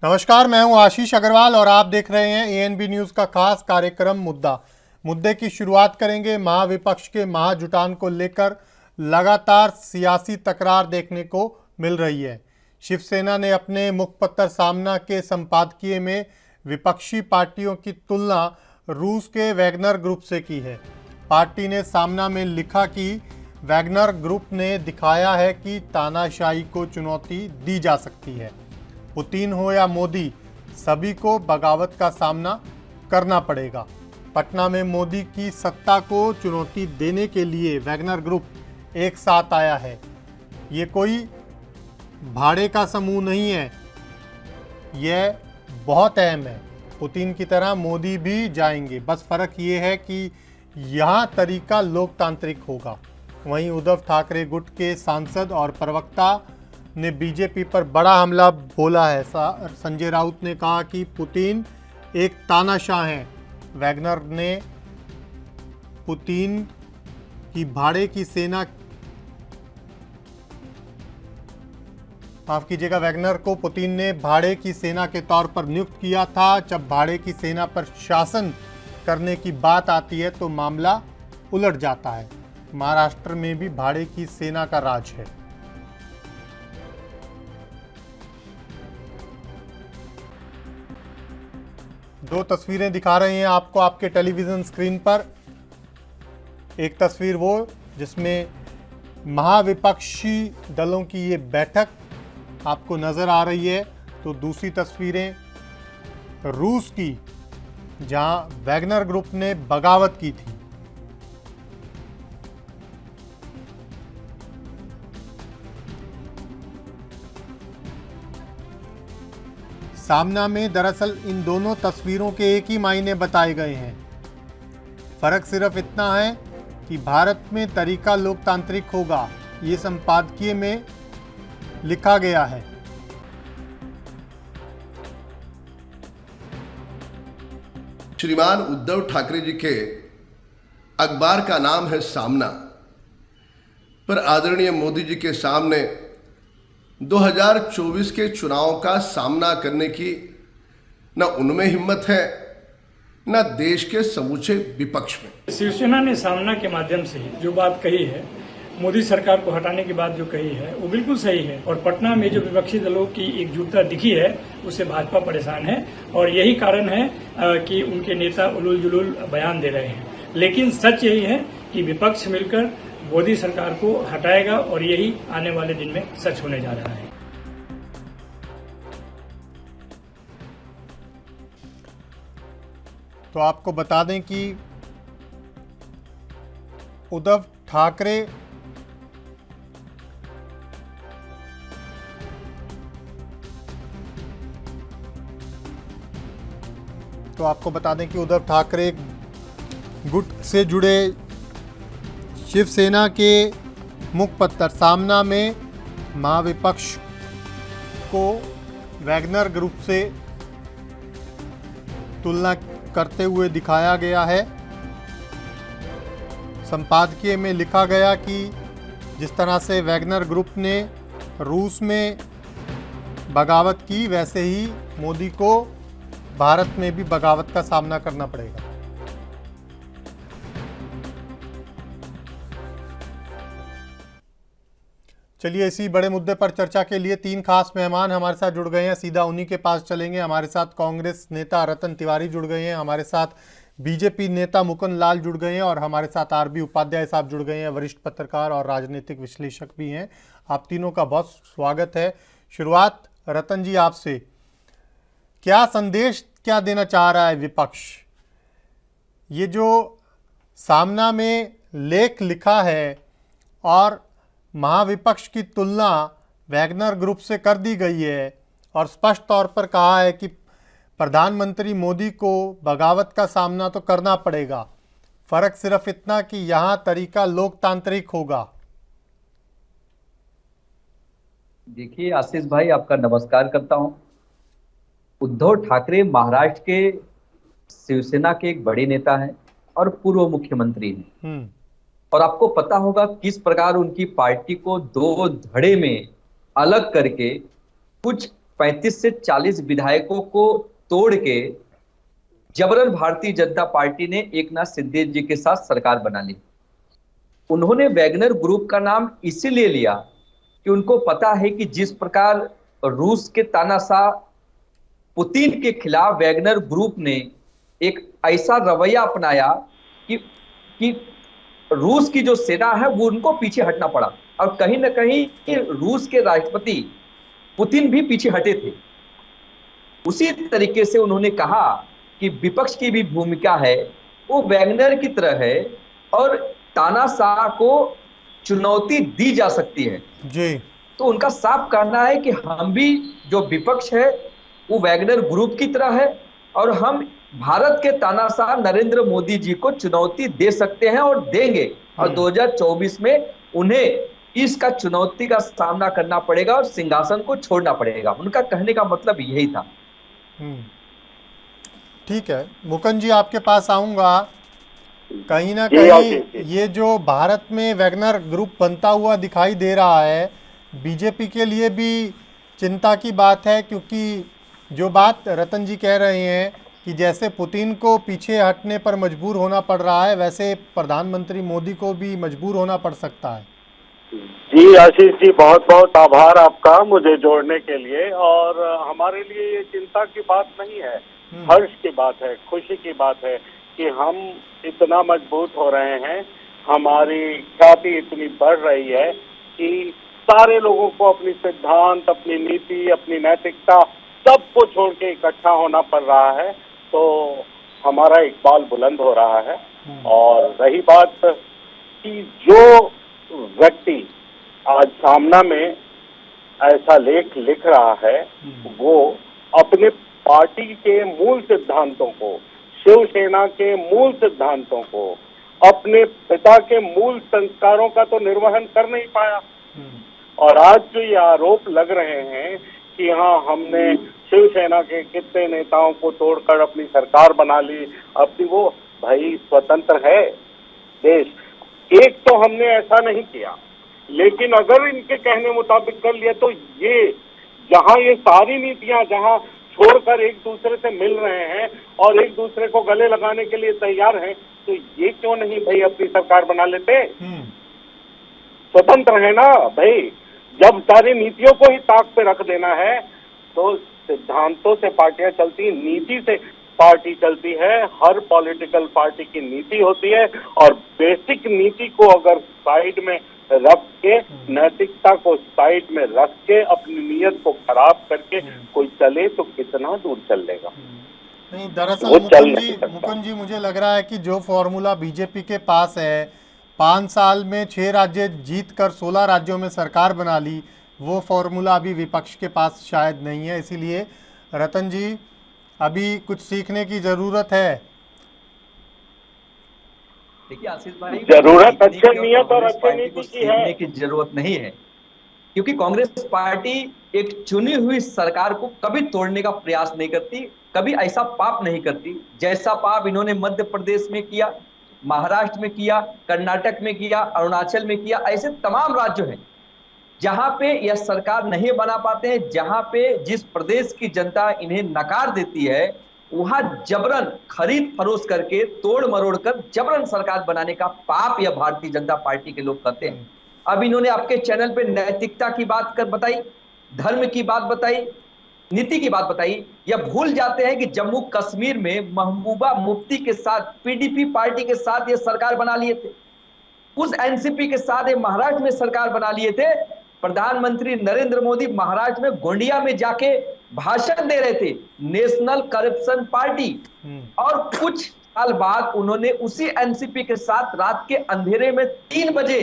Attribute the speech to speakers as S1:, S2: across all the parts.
S1: नमस्कार, मैं हूं आशीष अग्रवाल और आप देख रहे हैं एएनबी न्यूज का खास कार्यक्रम मुद्दे की शुरुआत करेंगे। महाविपक्ष के महाजुटान को लेकर लगातार सियासी तकरार देखने को मिल रही है। शिवसेना ने अपने मुखपत्र सामना के संपादकीय में विपक्षी पार्टियों की तुलना रूस के वैगनर ग्रुप से की है। पार्टी ने सामना में लिखा कि वैगनर ग्रुप ने दिखाया है कि तानाशाही को चुनौती दी जा सकती है। पुतिन हो या मोदी, सभी को बगावत का सामना करना पड़ेगा। पटना में मोदी की सत्ता को चुनौती देने के लिए वैगनर ग्रुप एक साथ आया है। ये कोई भाड़े का समूह नहीं है, यह बहुत अहम है। पुतिन की तरह मोदी भी जाएंगे, बस फर्क ये है कि यहाँ तरीका लोकतांत्रिक होगा। वहीं उद्धव ठाकरे गुट के सांसद और प्रवक्ता ने बीजेपी पर बड़ा हमला बोला है। संजय राउत ने कहा कि पुतिन एक तानाशाह हैं। वैगनर ने पुतिन की भाड़े की सेना माफ कीजिएगा, वैगनर को पुतिन ने भाड़े की सेना के तौर पर नियुक्त किया था। जब भाड़े की सेना पर शासन करने की बात आती है तो मामला उलट जाता है। महाराष्ट्र में भी भाड़े की सेना का राज है। दो तस्वीरें दिखा रहे हैं आपको आपके टेलीविजन स्क्रीन पर। एक तस्वीर वो जिसमें महाविपक्षी दलों की ये बैठक आपको नजर आ रही है, तो दूसरी तस्वीरें रूस की जहां वैगनर ग्रुप ने बगावत की थी। सामना में दरअसल इन दोनों तस्वीरों के एक ही मायने बताए गए हैं। फर्क सिर्फ इतना है कि भारत में तरीका लोकतांत्रिक होगा, ये संपादकीय में लिखा गया है।
S2: श्रीमान उद्धव ठाकरे जी के अखबार का नाम है सामना, पर आदरणीय मोदी जी के सामने 2024 के चुनाव का सामना करने की न उनमें हिम्मत है न देश के समूचे विपक्ष में।
S3: शिवसेना ने सामना के माध्यम से जो बात कही है, मोदी सरकार को हटाने की बात जो कही है, वो बिल्कुल सही है। और पटना में जो विपक्षी दलों की एकजुटता दिखी है, उससे भाजपा परेशान है और यही कारण है कि उनके नेता उलूल जुलूल बयान दे रहे हैं। लेकिन सच यही है कि विपक्ष मिलकर मोदी सरकार को हटाएगा और यही आने वाले दिन में सच होने जा रहा है।
S1: तो आपको बता दें कि उद्धव ठाकरे गुट से जुड़े शिवसेना के मुखपत्र सामना में महाविपक्ष को वैगनर ग्रुप से तुलना करते हुए दिखाया गया है। संपादकीय में लिखा गया कि जिस तरह से वैगनर ग्रुप ने रूस में बगावत की, वैसे ही मोदी को भारत में भी बगावत का सामना करना पड़ेगा। चलिए, इसी बड़े मुद्दे पर चर्चा के लिए तीन खास मेहमान हमारे साथ जुड़ गए हैं। सीधा उन्हीं के पास चलेंगे। हमारे साथ कांग्रेस नेता रतन तिवारी जुड़ गए हैं, हमारे साथ बीजेपी नेता मुकुंद लाल जुड़ गए हैं और हमारे साथ आरबी उपाध्याय साहब जुड़ गए हैं, वरिष्ठ पत्रकार और राजनीतिक विश्लेषक भी हैं। आप तीनों का बहुत स्वागत है। शुरुआत रतन जी आपसे, क्या संदेश क्या देना चाह रहा है विपक्ष? ये जो सामना में लेख लिखा है और महाविपक्ष की तुलना वैगनर ग्रुप से कर दी गई है और स्पष्ट तौर पर कहा है कि प्रधानमंत्री मोदी को बगावत का सामना तो करना पड़ेगा। फर्क सिर्फ इतना कि यहां तरीका लोकतांत्रिक होगा।
S4: देखिए आशीष भाई, आपका नमस्कार करता हूं। उद्धव ठाकरे महाराष्ट्र के शिवसेना के एक बड़े नेता हैं और पूर्व मुख्यमंत्री हैं। और आपको पता होगा किस प्रकार उनकी पार्टी को दो धड़े में अलग करके कुछ 35 से 40 विधायकों को तोड़ के जबरन भारतीय जनता पार्टी ने एकनाथ शिंदे जी के साथ सरकार बना ली। उन्होंने वैगनर ग्रुप का नाम इसीलिए लिया कि उनको पता है कि जिस प्रकार रूस के तानाशाह पुतिन के खिलाफ वैगनर ग्रुप ने एक ऐसा रवैया अपनाया कि रूस की जो सेना है वो उनको पीछे हटना पड़ा, और कहीं ना कहीं रूस के राष्ट्रपति पुतिन भी पीछे हटे थे। उसी तरीके से उन्होंने कहा कि विपक्ष की भी भूमिका है वो वैगनर की तरह है और तानाशाह को चुनौती दी जा सकती है
S1: जी।
S4: तो उनका साफ कहना है कि हम भी जो विपक्ष है वो वैगनर ग्रुप की तरह है और हम भारत के तानाशाह नरेंद्र मोदी जी को चुनौती दे सकते हैं और देंगे, और 2024 में उन्हें इसका चुनौती का सामना करना पड़ेगा और सिंहासन को छोड़ना पड़ेगा। उनका कहने का मतलब यही था।
S1: ठीक है मुकुंद जी, आपके पास आऊंगा। कहीं ना कहीं ये जो भारत में वैगनर ग्रुप बनता हुआ दिखाई दे रहा है, बीजेपी के लिए भी चिंता की बात है, क्योंकि जो बात रतन जी कह रहे हैं कि जैसे पुतिन को पीछे हटने पर मजबूर होना पड़ रहा है, वैसे प्रधानमंत्री मोदी को भी मजबूर होना पड़ सकता है।
S5: जी आशीष जी, बहुत बहुत आभार आपका मुझे जोड़ने के लिए। और हमारे लिए ये चिंता की बात नहीं है, हर्ष की बात है, खुशी की बात है कि हम इतना मजबूत हो रहे हैं, हमारी ख्याति इतनी बढ़ रही है कि सारे लोगों को अपनी सिद्धांत, अपनी नीति, अपनी नैतिकता सबको छोड़ के इकट्ठा होना पड़ रहा है। तो हमारा इकबाल बुलंद हो रहा है। और रही बात कि जो व्यक्ति आज सामना में ऐसा लेख लिख रहा है वो अपने पार्टी के मूल सिद्धांतों को, शिवसेना के मूल सिद्धांतों को, अपने पिता के मूल संस्कारों का तो निर्वहन कर नहीं पाया। और आज जो ये आरोप लग रहे हैं कि हाँ हमने शिवसेना के कितने नेताओं को तोड़कर अपनी सरकार बना ली, अपनी वो भाई स्वतंत्र है देश, एक तो हमने ऐसा नहीं किया, लेकिन अगर इनके कहने मुताबिक कर लिया तो ये जहां ये सारी नीतियां जहां छोड़कर एक दूसरे से मिल रहे हैं और एक दूसरे को गले लगाने के लिए तैयार हैं, तो ये क्यों नहीं भाई अपनी सरकार बना लेते? स्वतंत्र है ना भाई। जब सारी नीतियों को ही ताक पे रख देना है तो सिद्धांतों से पार्टियां चलती, नीति से पार्टी चलती है। हर पॉलिटिकल पार्टी की नीति होती है और बेसिक नीति को अगर साइड में रख के, नैतिकता को साइड में रख के, अपनी नीयत को खराब करके कोई चले तो कितना दूर चल लेगा।
S1: नहीं, दरअसल मुकुंद जी मुझे लग रहा है कि जो फॉर्मूला बीजेपी के पास है, 5 साल में 6 राज्य जीत कर 16 राज्यों में सरकार बना ली, वो फॉर्मूला अभी विपक्ष के पास शायद नहीं है। इसीलिए रतन जी अभी कुछ सीखने की जरूरत है।
S4: देखिए आशीष भाई,
S5: जरूरत अच्छे नियत और अच्छे नीति की है,
S4: सीखने की जरूरत नहीं है, क्योंकि कांग्रेस पार्टी एक चुनी हुई सरकार को कभी तोड़ने का प्रयास नहीं करती, कभी ऐसा पाप नहीं करती जैसा पाप इन्होंने मध्य प्रदेश में किया, महाराष्ट्र में किया, कर्नाटक में किया, अरुणाचल में किया। ऐसे तमाम राज्य हैं जहां पे यह सरकार नहीं बना पाते हैं, जहां पे जिस प्रदेश की जनता इन्हें नकार देती है वहां जबरन खरीद फरोश करके, तोड़ मरोड़ कर जबरन सरकार बनाने का पाप यह भारतीय जनता पार्टी के लोग करते हैं। अब इन्होंने आपके चैनल पे नैतिकता की बात कर बताई, धर्म की बात बताई, नीति की बात बताई। यह भूल जाते हैं कि जम्मू कश्मीर में महबूबा मुफ्ती के साथ, पीडीपी पार्टी के साथ ये सरकार बना लिए थे, उस एनसीपी के साथ ये महाराष्ट्र में सरकार बना लिए थे। प्रधानमंत्री नरेंद्र मोदी महाराष्ट्र में गोंडिया में जाके भाषण दे रहे थे, नेशनल करप्शन पार्टी, और कुछ साल बाद उन्होंने उसी एनसीपी के साथ रात के अंधेरे में 3 बजे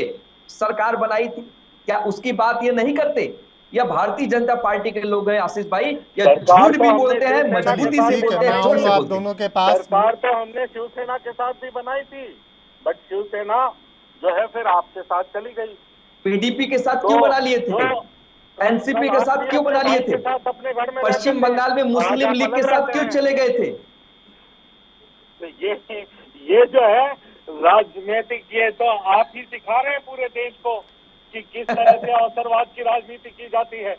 S4: सरकार बनाई थी। क्या उसकी बात ये नहीं करते? यह भारतीय जनता पार्टी के लोग हैं आशीष भाई, यह झूठ भी बोलते हैं, मजबूती से बोलते हैं, जोर से
S1: आप दोनों के पास।
S5: सरकार तो हमने शिवसेना के साथ भी बनाई थी, बट शिवसेना जो है फिर आपके साथ चली गई।
S4: पीडीपी के साथ क्यों बना लिए थे? एनसीपी के साथ क्यों बना लिए थे? पश्चिम बंगाल में मुस्लिम लीग के साथ क्यों चले गए थे?
S5: ये जो है राजनीतिक, ये तो आप ही सिखा रहे हैं पूरे देश को कि किस तरह से अवसरवाद की राजनीति की जाती है।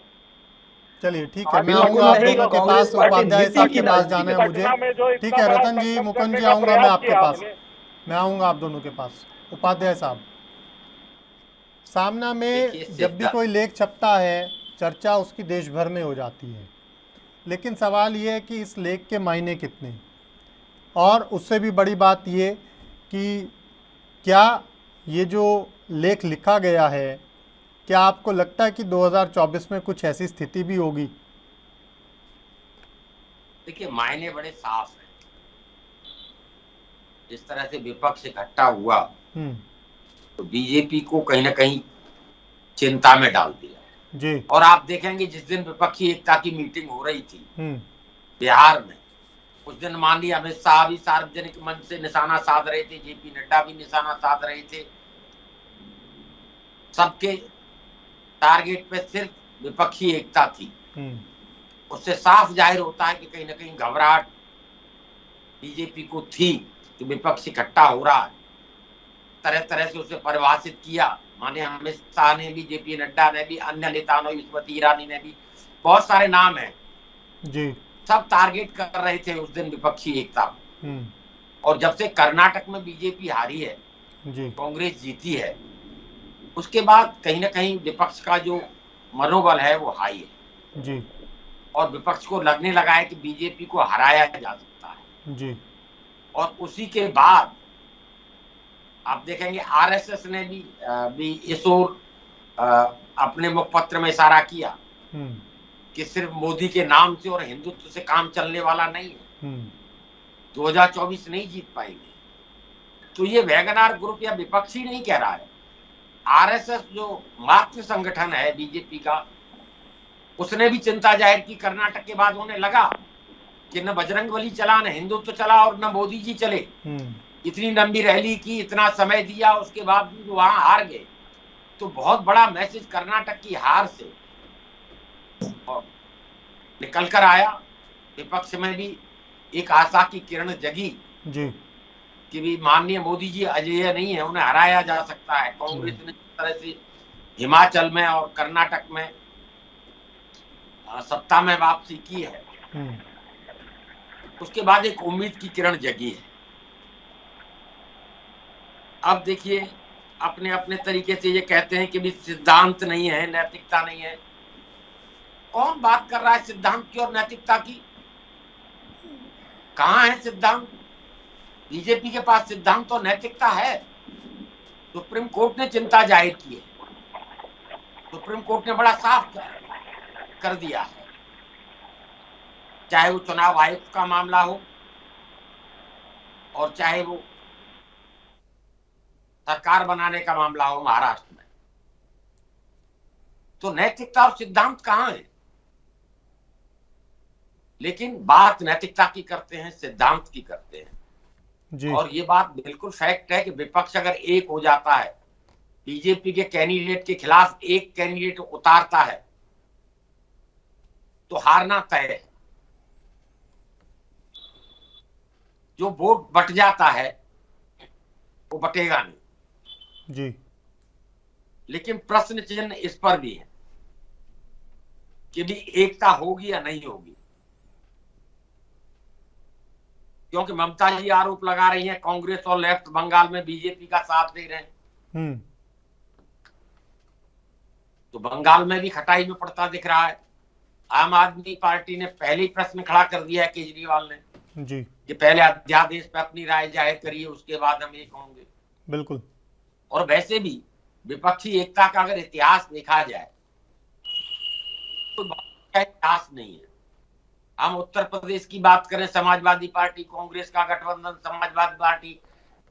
S1: चलिए ठीक है, मैं
S4: बिल्कुल
S1: आऊंगा आप
S4: नहीं,
S1: दोनों के
S4: कांग्रेस
S1: पास।
S4: पार्टी
S1: उपाध्याय
S4: जीती
S1: साहब
S4: कि
S1: के
S4: ना
S1: पास
S4: जीती
S1: जाना है
S4: बताइए।
S1: मुझे।
S5: पटना में जो
S1: ठीक
S5: इतना
S1: है
S5: बड़ा
S1: रतन जी,
S5: संगठन
S1: मुकुंद
S5: करने
S1: जी,
S5: का
S1: आऊंगा मैं
S5: प्रयास
S1: आपके
S5: किया
S1: पास।
S5: आपने।
S1: मैं आऊंगा आप दोनों के पास। उपाध्याय साहब, सामना में
S6: देखिए
S1: जब भी कोई लेख छपता है, चर्चा उसकी देश भर में हो जाती है, लेकिन सवाल ये है कि इस लेख के मायने कितने, और उससे भी बड़ी बात ये कि क्या ये जो लेख लिखा गया है, क्या आपको लगता है कि 2024 में कुछ ऐसी स्थिति भी होगी?
S6: देखिए मायने बड़े साफ हैं। जिस तरह से विपक्ष इकट्ठा हुआ तो बीजेपी को कहीं ना कहीं चिंता में डाल दिया।
S1: जी।
S6: और आप देखेंगे जिस दिन विपक्षी एकता की मीटिंग हो रही थी बिहार में, उस दिन माननीय अमित शाह भी सार्वजनिक मंच से निशाना साध रहे थे, जेपी नड्डा भी निशाना साध रहे थे। सबके टारगेट पे सिर्फ विपक्षी एकता थी। उससे साफ जाहिर होता है कि कहीं ना कहीं घबराहट बीजेपी को थी कि विपक्ष इकट्ठा हो रहा है। तरह तरह से उसे परिभाषित किया माननीय अमित शाह ने भी, जेपी नड्डा ने भी, अन्य नेताओं ने, स्मृति ईरानी ने भी, बहुत सारे नाम हैं
S1: जी।
S6: सब टारगेट कर रहे थे उस दिन विपक्षी एकता। और जब से कर्नाटक में बीजेपी हारी है
S1: जी,
S6: कांग्रेस जीती है, उसके बाद कहीं ना कहीं विपक्ष का जो मनोबल है वो हाई है
S1: जी,
S6: और विपक्ष को लगने लगा है कि बीजेपी को हराया जा सकता है।
S1: जी,
S6: और उसी के बाद आप देखेंगे आरएसएस ने भी इस ओर अपने मुखपत्र में इशारा किया कि सिर्फ मोदी के नाम से और हिंदुत्व से काम चलने वाला नहीं है, 2024 नहीं जीत पाएंगे। तो ये वैगनार ग्रुप या विपक्षी नहीं कह रहा है, आरएसएस जो मातृ संगठन है बीजेपी का, उसने भी चिंता जाहिर की कर्नाटक के बाद। होने लगा कि न बजरंगबली चला, न हिंदुत्व चला और न मोदी जी चले। इतनी लंबी रैली की, इतना समय दिया, उसके बाद भी वहां हार गए। तो बहुत बड़ा मैसेज कर्नाटक की हार से निकल कर आया। विपक्ष में भी एक आशा की किरण जगी
S1: जी,
S6: कि भी माननीय मोदी जी अजेय नहीं है, उन्हें हराया जा सकता है। कांग्रेस ने जिस तरह से हिमाचल में और कर्नाटक में सत्ता में वापसी की है, उसके बाद एक उम्मीद की किरण जगी है। अब देखिए अपने अपने तरीके से ये कहते हैं कि भी सिद्धांत नहीं है, नैतिकता नहीं है। कौन बात कर रहा है सिद्धांत की और नैतिकता की? कहां है सिद्धांत? बीजेपी के पास सिद्धांत और नैतिकता है। सुप्रीम कोर्ट ने चिंता जाहिर की है, सुप्रीम कोर्ट ने बड़ा साफ कर दिया है, चाहे वो चुनाव आयुक्त का मामला हो और चाहे वो सरकार बनाने का मामला हो महाराष्ट्र में। तो नैतिकता और सिद्धांत कहां है? लेकिन बात नैतिकता की करते हैं, सिद्धांत की करते हैं
S1: जी।
S6: और ये बात बिल्कुल फैक्ट है कि विपक्ष अगर एक हो जाता है, बीजेपी के कैंडिडेट के खिलाफ एक कैंडिडेट उतारता है, तो हारना तय है। जो वोट बट जाता है वो बटेगा नहीं
S1: जी।
S6: लेकिन प्रश्न चिन्ह इस पर भी है कि भी एकता होगी या नहीं होगी। क्योंकि ममता जी आरोप लगा रही हैं कांग्रेस और लेफ्ट बंगाल में बीजेपी का साथ दे रहे हैं, तो बंगाल में भी खटाई में पड़ता दिख रहा है। आम आदमी पार्टी ने पहले ही प्रश्न खड़ा कर दिया है केजरीवाल ने
S1: जी,
S6: कि पहले अध्यादेश पे अपनी राय जाहिर करिए, उसके बाद हम एक होंगे।
S1: बिल्कुल।
S6: और वैसे भी विपक्षी एकता का अगर इतिहास देखा जाए तो इतिहास नहीं है। हम उत्तर प्रदेश की बात करें, समाजवादी पार्टी कांग्रेस का गठबंधन, समाजवादी पार्टी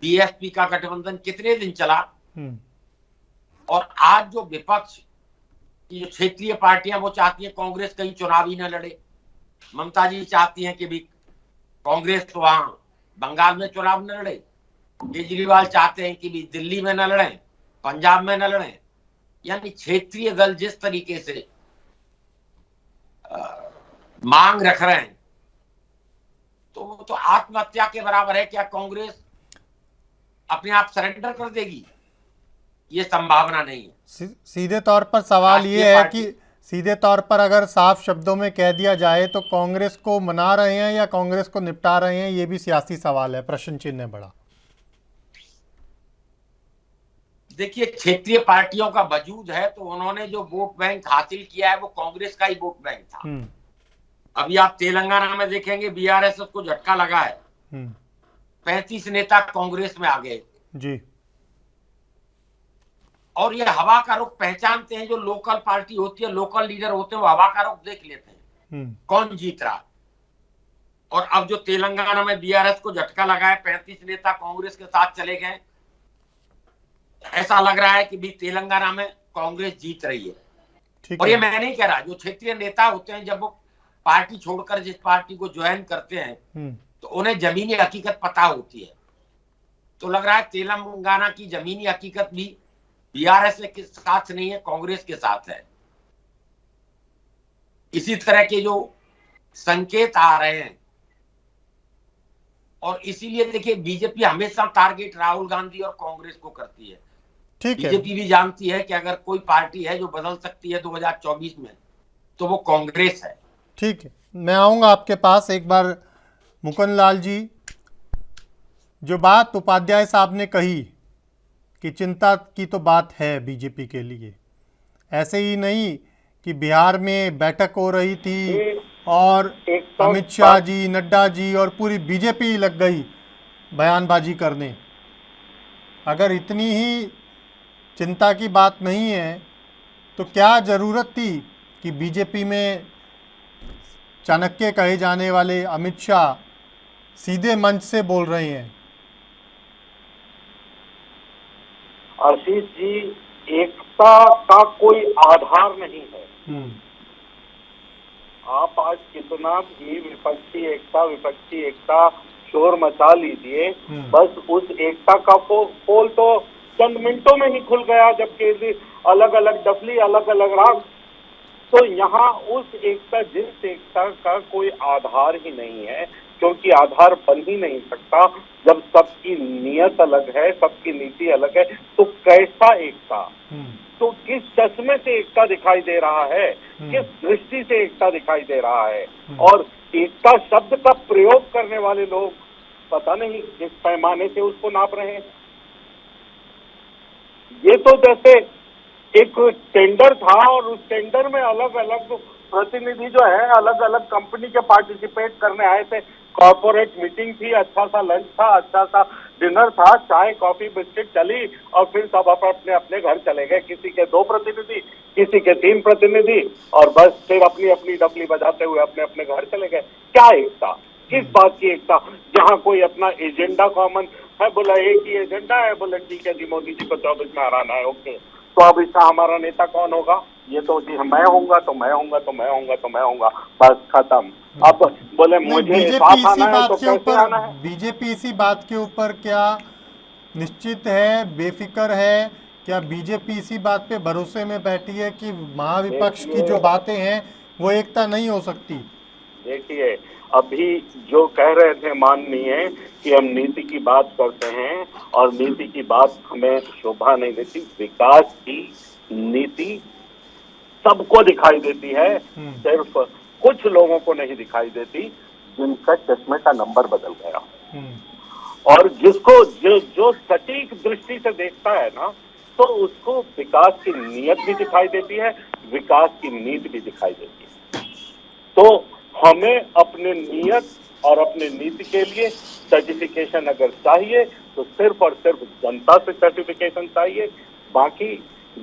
S6: बीएसपी का गठबंधन कितने दिन चला। और आज जो विपक्ष की जो क्षेत्रीय पार्टियां वो चाहती हैं कांग्रेस कहीं चुनावी न लड़े। ममता जी चाहती हैं कि भी कांग्रेस तो वहां बंगाल में चुनाव न लड़े, केजरीवाल चाहते हैं कि भी दिल्ली में न लड़े, पंजाब में न लड़े। यानी क्षेत्रीय दल जिस तरीके से मांग रख रहे हैं तो आत्महत्या के बराबर है। क्या कांग्रेस अपने आप सरेंडर कर देगी? ये संभावना नहीं है।
S1: सीधे तौर पर सवाल ये है कि सीधे तौर पर अगर साफ शब्दों में कह दिया जाए तो कांग्रेस को मना रहे हैं या कांग्रेस को निपटा रहे हैं, ये भी सियासी सवाल है, प्रश्न चिन्ह है बड़ा।
S6: देखिए, क्षेत्रीय पार्टियों का वजूद है तो उन्होंने जो वोट बैंक हासिल किया है वो कांग्रेस का ही वोट बैंक था। अभी आप तेलंगाना में देखेंगे बीआरएस को झटका लगा है, 35 नेता कांग्रेस में आ गए
S1: जी।
S6: और ये हवा का रुख पहचानते हैं। जो लोकल पार्टी होती है, लोकल लीडर होते हैं, वो हवा का रुख देख लेते हैं कौन जीत रहा। और अब जो तेलंगाना में बीआरएस को झटका लगा है, 35 नेता कांग्रेस के साथ चले गए, ऐसा लग रहा है कि भी तेलंगाना में कांग्रेस जीत रही है। और ये मैं नहीं कह रहा, जो क्षेत्रीय नेता होते हैं जब वो पार्टी छोड़कर जिस पार्टी को ज्वाइन करते हैं तो उन्हें जमीनी हकीकत पता होती है। तो लग रहा है तेलंगाना की जमीनी हकीकत भी बीआरएस के साथ नहीं है, कांग्रेस के साथ है। इसी तरह के जो संकेत आ रहे हैं और इसीलिए देखिए बीजेपी हमेशा टारगेट राहुल गांधी और कांग्रेस को करती है। बीजेपी भी जानती है कि अगर कोई पार्टी है जो बदल सकती है 2024 में तो वो कांग्रेस है।
S1: ठीक है, मैं आऊंगा आपके पास एक बार। मुकुंद लाल जी, जो बात उपाध्याय साहब ने कही कि चिंता की तो बात है बीजेपी के लिए, ऐसे ही नहीं कि बिहार में बैठक हो रही थी और अमित शाह जी, नड्डा जी और पूरी बीजेपी लग गई बयानबाजी करने। अगर इतनी ही चिंता की बात नहीं है तो क्या ज़रूरत थी कि बीजेपी में चाणक्य कहे जाने वाले अमित शाह सीधे मंच से बोल रहे हैं?
S5: आशीष जी, एकता का कोई आधार नहीं है। आप आज कितना भी विपक्षी एकता शोर मचा लीजिए, बस उस एकता का पोल तो चंद मिनटों में ही खुल गया, जबकि अलग अलग डफली, अलग अलग राग। तो यहाँ उस एकता, जिस एकता का कोई आधार ही नहीं है, क्योंकि आधार बन ही नहीं सकता जब सबकी नीयत अलग है, सबकी नीति अलग है, तो कैसा एकता? तो किस चश्मे से एकता दिखाई दे रहा है, किस दृष्टि से एकता दिखाई दे रहा है? और एकता शब्द का प्रयोग करने वाले लोग पता नहीं किस पैमाने से उसको नाप रहे हैं। ये तो जैसे एक टेंडर था और उस टेंडर में अलग अलग प्रतिनिधि जो है अलग अलग कंपनी के पार्टिसिपेट करने आए थे। कॉर्पोरेट मीटिंग थी, अच्छा सा लंच था, अच्छा सा डिनर था, चाय कॉफी बिस्किट चली और फिर सब अपने अपने घर चले गए। किसी के 2 प्रतिनिधि, किसी के 3 प्रतिनिधि, और बस फिर अपनी अपनी डफली बजाते हुए अपने अपने घर चले गए। क्या एकता? किस बात की एकता? जहाँ कोई अपना एजेंडा कॉमन है, बोला एक ही एजेंडा है, बोले ठीक है जी, मोदी जी को 24 में हराना है, ओके। तो अब इसका हमारा नेता कौन होगा? ये तो जी मैं होऊंगा तो मैं होऊंगा तो मैं होऊंगा तो मैं होऊंगा, बस खत्म। अब बोले मुझे साथ आना है तो कैसे आना है?
S1: बीजेपी इसी बात के ऊपर क्या निश्चित है, बेफिक्र है? क्या बीजेपी इसी बात पे भरोसे में बैठी है कि महाविपक्ष की जो बातें हैं वो एकता नहीं हो सकती?
S5: देखिए, अभी जो कह रहे थे माननीय कि हम नीति की बात करते हैं और नीति की बात हमें शोभा नहीं देती। विकास की नीति सबको दिखाई देती है, सिर्फ कुछ लोगों को नहीं दिखाई देती जिनका चश्मे का नंबर बदल गया। और जिसको जो सटीक दृष्टि से देखता है ना, तो उसको विकास की नीयत भी दिखाई देती है, विकास की नीति भी दिखाई देती है। तो हमें अपने नियत और अपने नीति के लिए सर्टिफिकेशन अगर चाहिए तो सिर्फ और सिर्फ जनता से सर्टिफिकेशन चाहिए। बाकी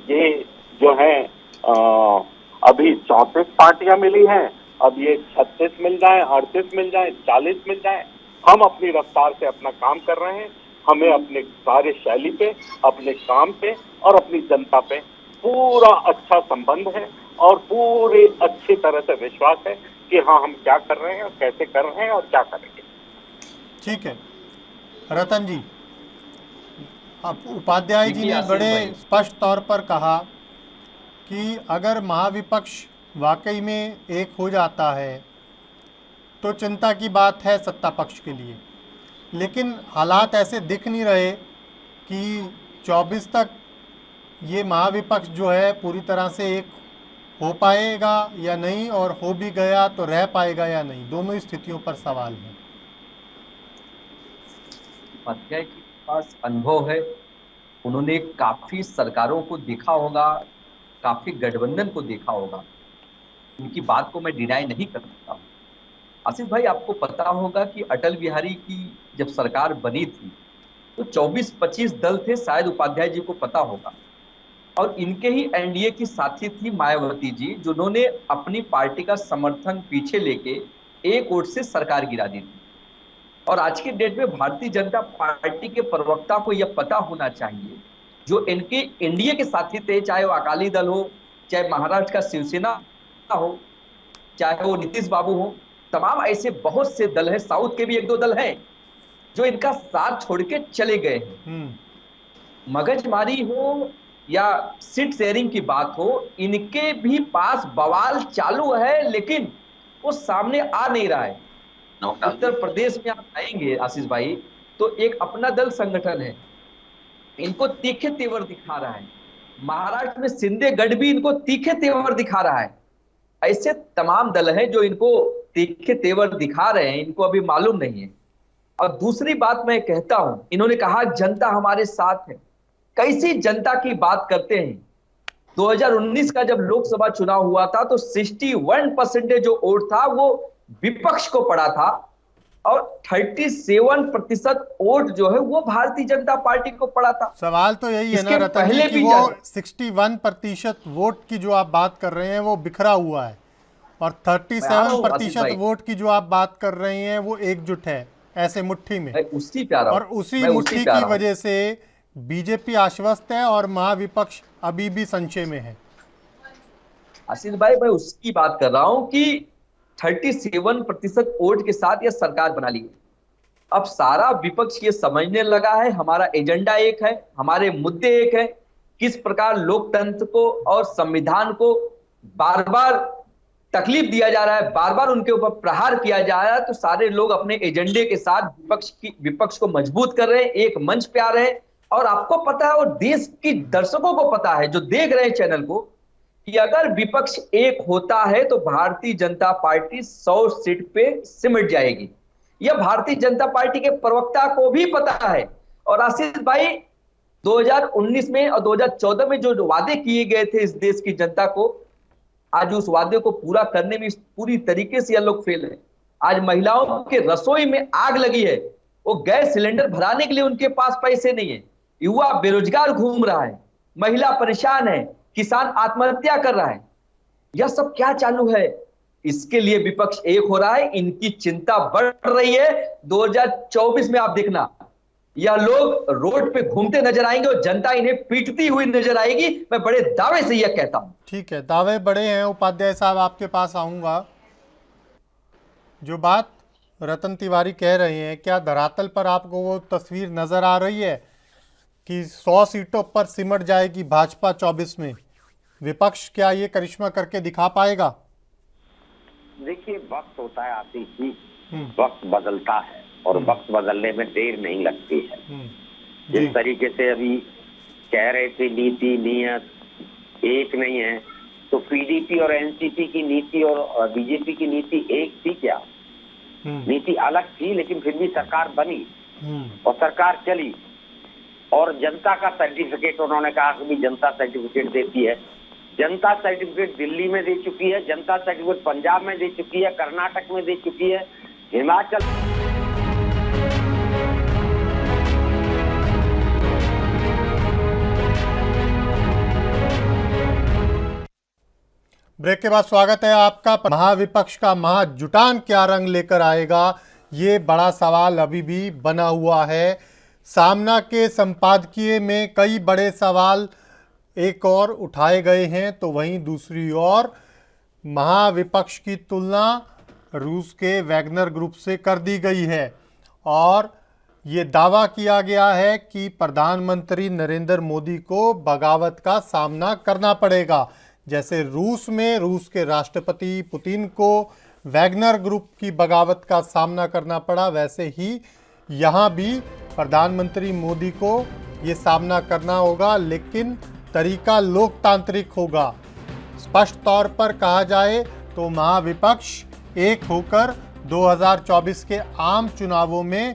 S5: ये जो है अभी 34 पार्टियां मिली हैं, अब ये 36 मिल जाए, 38 मिल जाए, 40 मिल जाए, हम अपनी रफ्तार से अपना काम कर रहे हैं। हमें अपने कार्यशैली पे, अपने काम पे और अपनी जनता पे पूरा अच्छा संबंध है और पूरी अच्छी तरह से विश्वास है कि हाँ, हम क्या कर रहे हैं और कैसे कर रहे हैं और क्या करेंगे।
S1: ठीक है रतन जी, अब उपाध्याय जी ने बड़े स्पष्ट तौर पर कहा कि अगर महाविपक्ष वाकई में एक हो जाता है तो चिंता की बात है सत्ता पक्ष के लिए, लेकिन हालात ऐसे दिख नहीं रहे कि 24 तक ये महाविपक्ष जो है पूरी तरह से एक हो पाएगा या नहीं, और हो भी गया तो रह पाएगा या नहीं, दोनों स्थितियों पर सवाल है।
S4: उपाध्याय के पास अनुभव है, उन्होंने काफी सरकारों को देखा होगा, काफी गठबंधन को देखा होगा, उनकी बात को मैं डिनाई नहीं कर सकता हूँ। आशीष भाई, आपको पता होगा कि अटल बिहारी की जब सरकार बनी थी तो 24-25 दल थे, शायद उपाध्याय जी को पता होगा, और इनके ही एनडीए की साथी थी मायावती जी, जिन्होंने अपनी पार्टी का समर्थन पीछे लेके एक वोट से सरकार गिरा दी थी। और आज की डेट में भारतीय जनता पार्टी के प्रवक्ता को यह पता होना चाहिए, जो इनके एनडीए के साथी थे, चाहे वो अकाली दल हो, चाहे महाराष्ट्र का शिवसेना हो, चाहे वो नीतीश बाबू हो, तमाम ऐसे बहुत से दल हैं, साउथ के भी एक दो दल हैं जो इनका साथ छोड़ के चले गए हैं। मगजमारी हो या सीट शेयरिंग की बात हो, इनके भी पास बवाल चालू है, लेकिन वो सामने आ नहीं रहा है। उत्तर प्रदेश में आप आएंगे आशीष भाई, तो एक अपना दल संगठन है, इनको तीखे तेवर दिखा रहा है। महाराष्ट्र में शिंदे गढ़ भी इनको तीखे तेवर दिखा रहा है। ऐसे तमाम दल हैं जो इनको तीखे तेवर दिखा रहे हैं, इनको अभी मालूम नहीं है। और दूसरी बात मैं कहता हूं, इन्होंने कहा जनता हमारे साथ है। कैसी जनता की बात करते हैं? 2019 का जब लोकसभा चुनाव हुआ था तो 61% जो वोट था वो विपक्ष को पड़ा था, और 37% वोट जो है वो भारतीय जनता पार्टी को पड़ा था।
S1: सवाल तो यही है ना रतन जी कि वो 61% वोट की जो आप बात कर रहे हैं वो बिखरा हुआ है, और 37% वोट की जो आप बात कर रहे हैं वो एकजुट है, ऐसे मुट्ठी में।
S4: उसी प्यारा
S1: और उसी मुट्ठी की वजह से बीजेपी आश्वस्त है और महाविपक्ष अभी भी संशय में है।
S4: आशीष भाई, मैं उसकी बात कर रहा हूं कि 37% वोट के साथ यह सरकार बना ली। अब सारा विपक्ष ये समझने लगा है हमारा एजेंडा एक है, हमारे मुद्दे एक है, किस प्रकार लोकतंत्र को और संविधान को बार बार तकलीफ दिया जा रहा है, बार बार उनके ऊपर प्रहार किया जा रहा है। तो सारे लोग अपने एजेंडे के साथ विपक्ष को मजबूत कर रहे हैं, एक मंच पे आ रहे हैं। और आपको पता है, और देश की दर्शकों को पता है जो देख रहे हैं चैनल को, कि अगर विपक्ष एक होता है तो भारतीय जनता पार्टी 100 सीट पे सिमट जाएगी। यह भारतीय जनता पार्टी के प्रवक्ता को भी पता है। और आशीष भाई, 2019 में और 2014 में जो वादे किए गए थे इस देश की जनता को, आज उस वादे को पूरा करने में पूरी तरीके से यह लोग फेल है। आज महिलाओं के रसोई में आग लगी है, वो गैस सिलेंडर भराने के लिए उनके पास पैसे नहीं है, युवा बेरोजगार घूम रहा है, महिला परेशान है, किसान आत्महत्या कर रहा है। यह सब क्या चालू है? इसके लिए विपक्ष एक हो रहा है, इनकी चिंता बढ़ रही है। 2024 में आप देखना, यह लोग रोड पे घूमते नजर आएंगे और जनता इन्हें पीटती हुई नजर आएगी। मैं बड़े दावे से यह कहता हूं।
S1: ठीक है, दावे बड़े हैं। उपाध्याय साहब, आपके पास आऊंगा। जो बात रतन तिवारी कह रहे हैं, क्या धरातल पर आपको वो तस्वीर नजर आ रही है कि 100 सीटों पर सिमट जाएगी भाजपा 24 में? विपक्ष क्या ये करिश्मा करके दिखा पाएगा?
S7: देखिए, वक्त होता है आशीष जी, वक्त बदलता है और वक्त बदलने में देर नहीं लगती है। जिस तरीके से अभी कह रहे थे नीति नियत एक नहीं है, तो पीडीपी और एनसीपी की नीति और बीजेपी की नीति एक थी क्या? नीति अलग थी, लेकिन फिर भी सरकार बनी और सरकार चली। और जनता का सर्टिफिकेट, उन्होंने कहा कि भी जनता सर्टिफिकेट देती है। जनता सर्टिफिकेट दिल्ली में दे चुकी है, जनता सर्टिफिकेट पंजाब में दे चुकी है, कर्नाटक में दे चुकी है, हिमाचल।
S1: ब्रेक के बाद स्वागत है आपका। महाविपक्ष का महाजुटान क्या रंग लेकर आएगा, ये बड़ा सवाल अभी भी बना हुआ है। सामना के संपादकीय में कई बड़े सवाल एक और उठाए गए हैं, तो वहीं दूसरी ओर महाविपक्ष की तुलना रूस के वैगनर ग्रुप से कर दी गई है, और ये दावा किया गया है कि प्रधानमंत्री नरेंद्र मोदी को बगावत का सामना करना पड़ेगा। जैसे रूस में रूस के राष्ट्रपति पुतिन को वैगनर ग्रुप की बगावत का सामना करना पड़ा, वैसे ही यहाँ भी प्रधानमंत्री मोदी को ये सामना करना होगा, लेकिन तरीका लोकतांत्रिक होगा। स्पष्ट तौर पर कहा जाए तो महाविपक्ष एक होकर 2024 के आम चुनावों में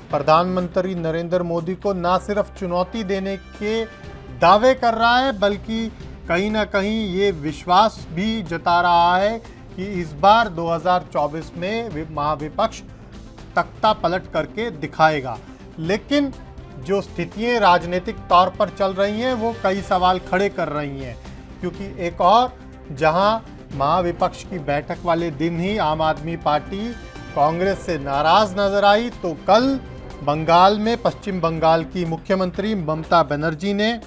S1: प्रधानमंत्री नरेंद्र मोदी को न सिर्फ चुनौती देने के दावे कर रहा है, बल्कि कहीं ना कहीं ये विश्वास भी जता रहा है कि इस बार 2024 में महाविपक्ष तख्ता पलट करके दिखाएगा। लेकिन जो स्थितियां राजनीतिक तौर पर चल रही हैं वो कई सवाल खड़े कर रही हैं, क्योंकि एक और जहां महाविपक्ष की बैठक वाले दिन ही आम आदमी पार्टी कांग्रेस से नाराज नजर आई, तो कल बंगाल में पश्चिम बंगाल की मुख्यमंत्री ममता बनर्जी ने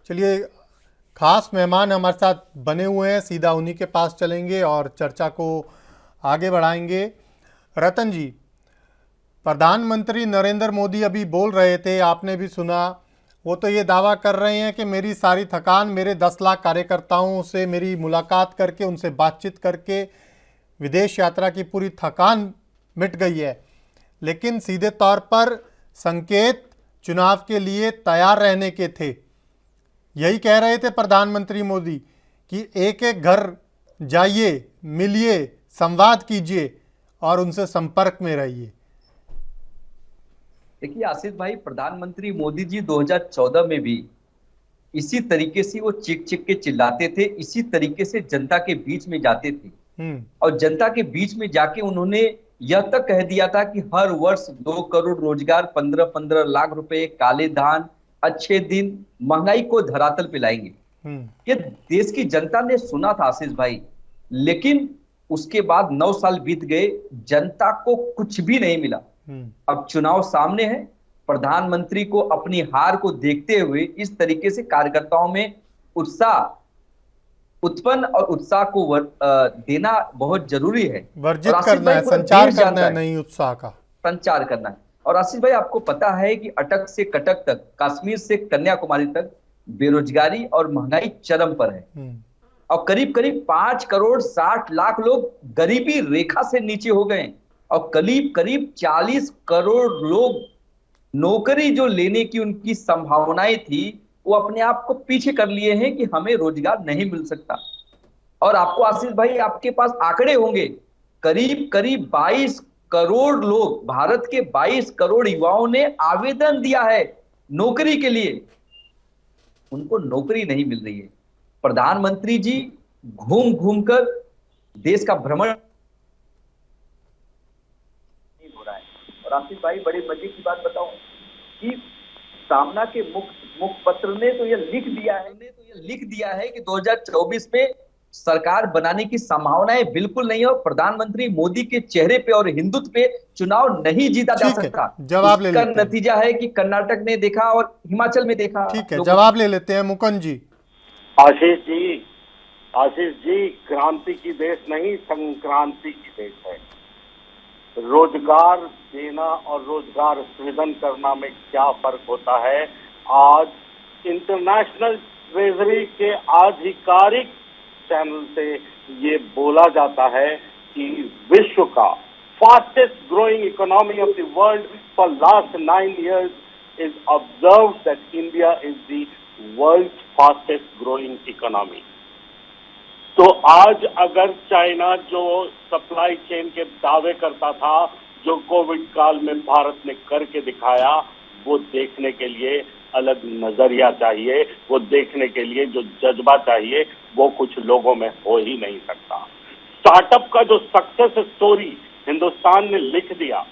S1: चलिए खास मेहमान हमारे साथ बने हुए हैं, सीधा उन्हीं के पास चलेंगे और चर्चा को आगे बढ़ाएंगे। रतन जी, प्रधानमंत्री नरेंद्र मोदी अभी बोल रहे थे, आपने भी सुना, वो तो ये दावा कर रहे हैं कि मेरी सारी थकान मेरे 10 लाख कार्यकर्ताओं से मेरी मुलाकात करके उनसे बातचीत करके विदेश यात्रा की पूरी थकान मिट गई है। लेकिन सीधे तौर पर संकेत चुनाव के लिए तैयार रहने के थे। यही कह रहे थे प्रधानमंत्री मोदी कि एक एक घर जाइए, मिलिए, संवाद कीजिए और उनसे संपर्क में रहिए।
S4: देखिए आशीष भाई, प्रधानमंत्री मोदी जी 2014 में भी इसी तरीके से वो चिक के चिल्लाते थे, इसी तरीके से जनता के बीच में जाते थे और जनता के बीच में जाके उन्होंने यह तक कह दिया था कि हर वर्ष 2 करोड़ रोजगार, 15-15 लाख रुपए, काले धान, अच्छे दिन, महंगाई को धरातल पे लाएंगे। ये देश की जनता ने सुना था आशीष भाई, लेकिन उसके बाद 9 साल बीत गए, जनता को कुछ भी नहीं मिला। अब चुनाव सामने है, प्रधानमंत्री को अपनी हार को देखते हुए इस तरीके से कार्यकर्ताओं में उत्साह उत्पन्न और उत्साह को देना बहुत जरूरी है।
S1: वर्जित करना है, संचार करना है, नहीं उत्साह का
S4: संचार करना है। और आशीष भाई, आपको पता है कि अटक से कटक तक, कश्मीर से कन्याकुमारी तक बेरोजगारी और महंगाई चरम पर है और करीब करीब 5 करोड़ 60 लाख लोग गरीबी रेखा से नीचे हो गए और करीब करीब 40 करोड़ लोग नौकरी जो लेने की उनकी संभावनाएं थी वो अपने आप को पीछे कर लिए हैं कि हमें रोजगार नहीं मिल सकता। और आपको आशीष भाई, आपके पास आंकड़े होंगे, करीब करीब 22 करोड़ लोग, भारत के 22 करोड़ युवाओं ने आवेदन दिया है नौकरी के लिए, उनको नौकरी नहीं मिल रही है। प्रधानमंत्री जी घूम घूम कर देश का भ्रमण हो रहा है। और आशीष भाई, बड़े मजे की बात बताऊं कि सामना के मुखपत्र ने तो यह लिख दिया है कि 2024 में सरकार बनाने की संभावनाएं बिल्कुल नहीं है और प्रधानमंत्री मोदी के चेहरे पे और हिंदुत्व पे चुनाव नहीं जीता जा सकता।
S1: जवाब ले लेते हैं।
S4: नतीजा है कि कर्नाटक ने देखा और हिमाचल में देखा।
S1: ठीक है, जवाब ले लेते हैं मुकुंद जी।
S5: आशीष जी, क्रांति की देश नहीं, संक्रांति की देश है। रोजगार देना और रोजगार सृजन करना में क्या फर्क होता है? आज इंटरनेशनल ट्रेजरी के आधिकारिक चैनल से ये बोला जाता है कि विश्व का fastest growing economy of the world for last 9 years is observed that India is the world's fastest growing economy. तो आज अगर चाइना जो सप्लाई चेन के दावे करता था, जो कोविड काल में भारत ने करके दिखाया, वो देखने के लिए अलग नजरिया चाहिए, वो देखने के लिए जो जज्बा चाहिए वो कुछ लोगों में हो ही नहीं सकता। स्टार्टअप का जो सक्सेस स्टोरी हिंदुस्तान ने लिख दिया,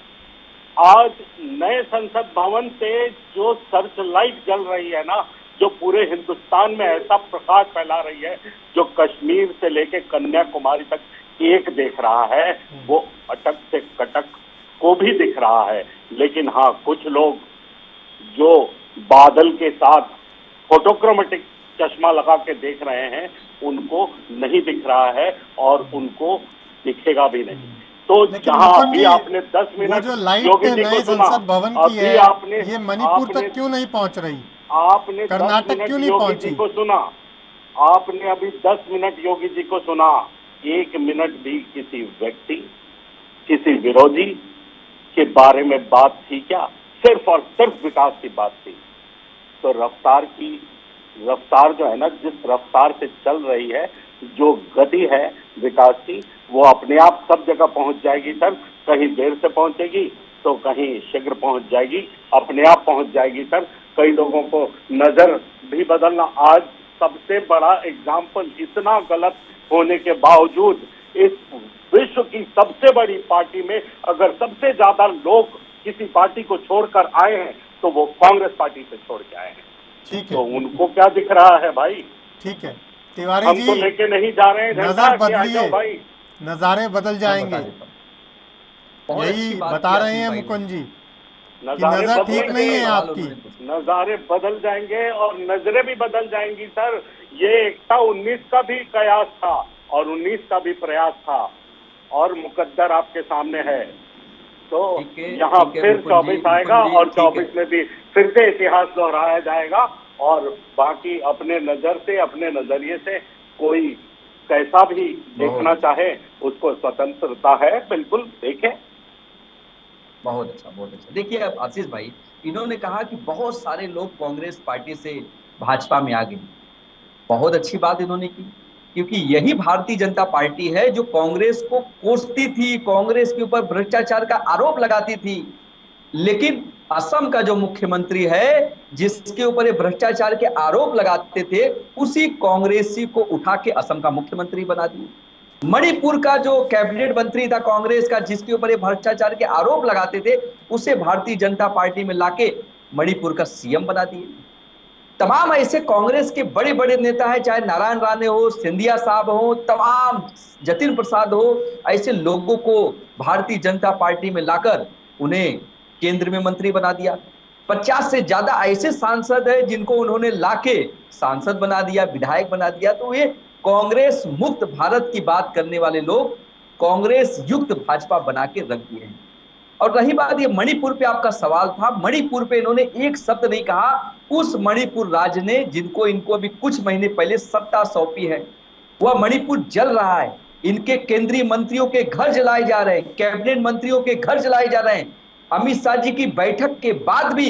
S5: आज नए संसद भवन से जो सर्च लाइट जल रही है ना, जो पूरे हिंदुस्तान में ऐसा प्रकाश फैला रही है, जो कश्मीर से लेके कन्याकुमारी तक एक देख रहा है, वो अटक से कटक को भी दिख रहा है। लेकिन हाँ, कुछ लोग जो बादल के साथ फोटोक्रोमेटिक चश्मा लगा के देख रहे हैं, उनको नहीं दिख रहा है और उनको दिखेगा भी नहीं। तो जहां अभी आपने 10 मिनट
S1: जो लाइट
S5: योगी जी को
S1: नए
S5: सुना,
S1: संसद भवन की
S5: अभी
S1: है,
S5: आपने
S1: ये मणिपुर तक क्यों नहीं पहुंच रही?
S5: आपने
S1: कर्नाटक क्यों नहीं
S5: योगी
S1: पहुंची?
S5: जी को सुना, आपने अभी 10 मिनट योगी जी को सुना, 1 मिनट भी किसी व्यक्ति, किसी विरोधी के बारे में बात थी क्या? सिर्फ और सिर्फ विकास की बात थी। तो रफ्तार जो है ना, जिस रफ्तार से चल रही है, जो गति है विकास की, वो अपने आप सब जगह पहुंच जाएगी सर। कहीं देर से पहुंचेगी तो कहीं शीघ्र पहुंच जाएगी, अपने आप पहुंच जाएगी सर। कई लोगों को नजर भी बदलना, आज सबसे बड़ा एग्जाम्पल, इतना गलत होने के बावजूद इस विश्व की सबसे बड़ी पार्टी में अगर सबसे ज्यादा लोग किसी पार्टी को छोड़कर आए हैं तो वो कांग्रेस पार्टी से छोड़ के आए हैं।
S1: ठीक है,
S5: तो उनको क्या दिख रहा है भाई?
S1: ठीक है तिवारी
S5: हम
S1: जी,
S5: तो लेके नहीं जा रहे हैं
S1: नजर
S5: झंडा कि आ
S1: बदलिए,
S5: जाओ भाई।
S1: नजारे बदल जाएंगे,
S4: बहुत
S1: यही
S4: अच्छी बात
S1: बता
S4: की
S1: रहे
S4: आसिफ
S1: हैं
S4: भाई ने।
S1: मुकुंद जी कि
S5: नजारे
S1: नजर
S5: बदल
S1: ठीक नहीं है
S5: जाएंगे,
S1: आपकी।
S5: नजारे बदल जाएंगे और नजरें भी बदल जाएंगी सर। ये एकता 19 का भी कयास था और 19 का भी प्रयास था और मुकद्दर आपके सामने है। तो यहाँ फिर 24 आएगा और 24 में भी फिर से इतिहास दोहराया जाएगा और बाकी अपने नजर से, अपने नजरिए से कोई कैसा भी देखना चाहे उसको स्वतंत्रता है, बिल्कुल देखें।
S4: बहुत अच्छा, बहुत अच्छा। देखिए अब आशीष भाई, इन्होंने कहा कि बहुत सारे लोग कांग्रेस पार्टी से भाजपा में आ गए। बहुत अच्छी बात इन्होंने की, क्योंकि यही भारतीय जनता पार्टी है जो कांग्रेस को कोसती थी, कांग्रेस के ऊपर भ्रष्टाचार का आरोप लगाती थी। लेकिन असम का जो मुख्यमंत्री है जिसके ऊपर ये भ्रष्टाचार के आरोप लगाते थे, उसी कांग्रेसी को उठा के असम का मुख्यमंत्री बना दिया। मणिपुर का जो कैबिनेट मंत्री था कांग्रेस का, जिसके ऊपर ये भ्रष्टाचार के आरोप लगाते थे, उसे भारतीय जनता पार्टी में लाके मणिपुर का सीएम बना दिए। तमाम ऐसे कांग्रेस के बड़े बड़े नेता हैं, चाहे नारायण राणे हो, सिंधिया साहब हो, तमाम जतिन प्रसाद हो, ऐसे लोगों को भारतीय जनता पार्टी में लाकर उन्हें केंद्र में मंत्री बना दिया। 50 से ज्यादा ऐसे सांसद हैं जिनको उन्होंने लाके सांसद बना दिया, विधायक बना दिया। तो ये कांग्रेस मुक्त भारत की बात करने वाले लोग कांग्रेस युक्त भाजपा बना के रख दिए हैं। और रही बात ये मणिपुर पे आपका सवाल था, मणिपुर पे इन्होंने एक शब्द नहीं कहा। उस मणिपुर राज्य ने जिनको इनको अभी कुछ महीने पहले सत्ता सौंपी है, वह मणिपुर जल रहा है। इनके केंद्रीय मंत्रियों के घर जलाए जा रहे हैं, कैबिनेट मंत्रियों के घर जलाए जा रहे हैं। अमित शाह जी की बैठक के बाद भी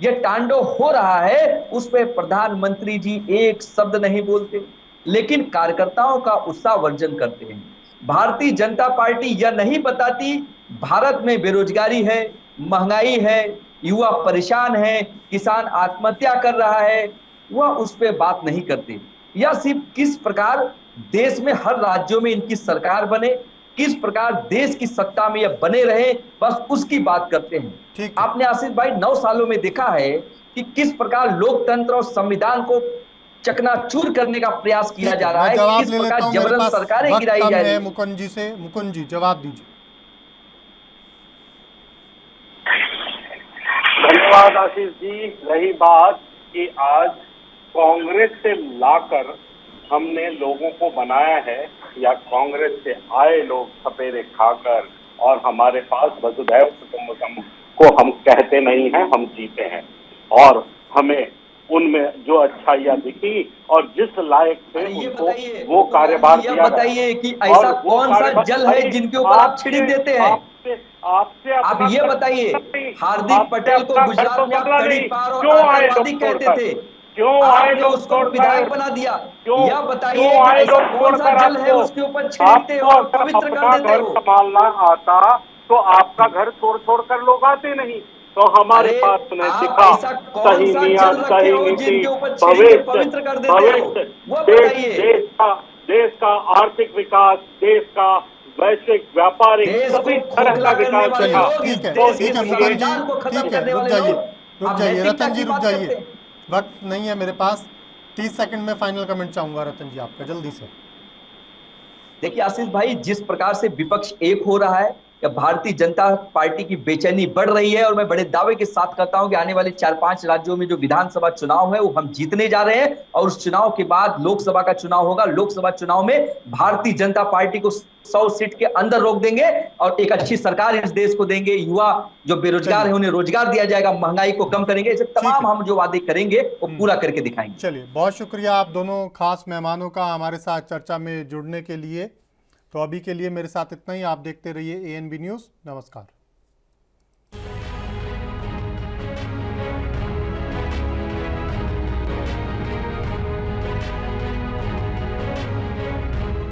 S4: यह तांडव हो रहा है, उस पर प्रधानमंत्री जी एक शब्द नहीं बोलते, लेकिन कार्यकर्ताओं का उत्साह वर्जन करते हैं। भारतीय जनता पार्टी यह नहीं बताती भारत में बेरोजगारी है, महंगाई है, युवा परेशान है, किसान आत्महत्या कर रहा है, वह उस पर बात नहीं करते। यह सिर्फ किस प्रकार देश में हर राज्यों में इनकी सरकार बने, किस प्रकार देश की सत्ता में यह बने रहे, बस उसकी बात करते हैं। आपने आशीष भाई 9 सालों में देखा है कि किस प्रकार लोकतंत्र और संविधान को चकनाचूर करने का प्रयास किया जा रहा है, किस प्रकार जबरन सरकारें गिराई जा रही है।
S1: मुकुंद जी जवाब दीजिए।
S5: धन्यवाद आशीष जी। रही बात कि आज कांग्रेस से लाकर हमने लोगों को बनाया है या कांग्रेस से आए लोग सपेरे खाकर और हमारे पास वसुधैव कुटुंबकम को हम कहते नहीं हैं, हम जीते हैं और हमें उनमें जो अच्छाइयाँ दिखी और जिस लायक थे उनको वो कार्यभार दिया।
S4: बताइए कि ऐसा कौन सा जल है जिनके ऊपर आप छिड़क देते हैं?
S5: आपसे
S4: आप ये बताइए, हार्दिक पटेल को गुजरात में आप कड़ी पार और आतंकवादी कहते थे,
S5: क्यों
S4: आपने उसको विधायक बना दिया? यह बताइए कि ऐसा कौन सा जल है उसके ऊपर छिड़कते हो और पवित्र कर देते हो?
S5: संभालना आता तो आपका घर छोड़ कर लोग आते नहीं। तो हमारे पास ने सिखा सही नियत, सही नीति, भविष्य, देश का आर्थिक विकास, देश का वैश्विक व्यापारिक सभी तरह का विकास।
S1: ठीक है मुकुंद जी, रुक जाइए रतन जी, रुक जाइए, वक्त नहीं है मेरे पास। 30 सेकंड में फाइनल कमेंट चाहूंगा रतन जी आपका, जल्दी से।
S4: देखिए आशीष भाई, जिस प्रकार से विपक्ष एक हो रहा है, या भारतीय जनता पार्टी की बेचैनी बढ़ रही है। और मैं बड़े दावे के साथ कहता हूं कि आने वाले 4-5 राज्यों में जो विधानसभा चुनाव है वो हम जीतने जा रहे हैं, और उस चुनाव के बाद लोकसभा का चुनाव होगा। लोकसभा चुनाव में भारतीय जनता पार्टी को 100 सीट के अंदर रोक देंगे और एक अच्छी सरकार इस देश को देंगे। युवा जो बेरोजगार है उन्हें रोजगार दिया जाएगा, महंगाई को कम करेंगे। ऐसे तमाम हम जो वादे करेंगे वो पूरा करके दिखाएंगे।
S1: चलिए, बहुत शुक्रिया आप दोनों खास मेहमानों का हमारे साथ चर्चा में जुड़ने के लिए। तो अभी के लिए मेरे साथ इतना ही। आप देखते रहिए ANB न्यूज़। नमस्कार।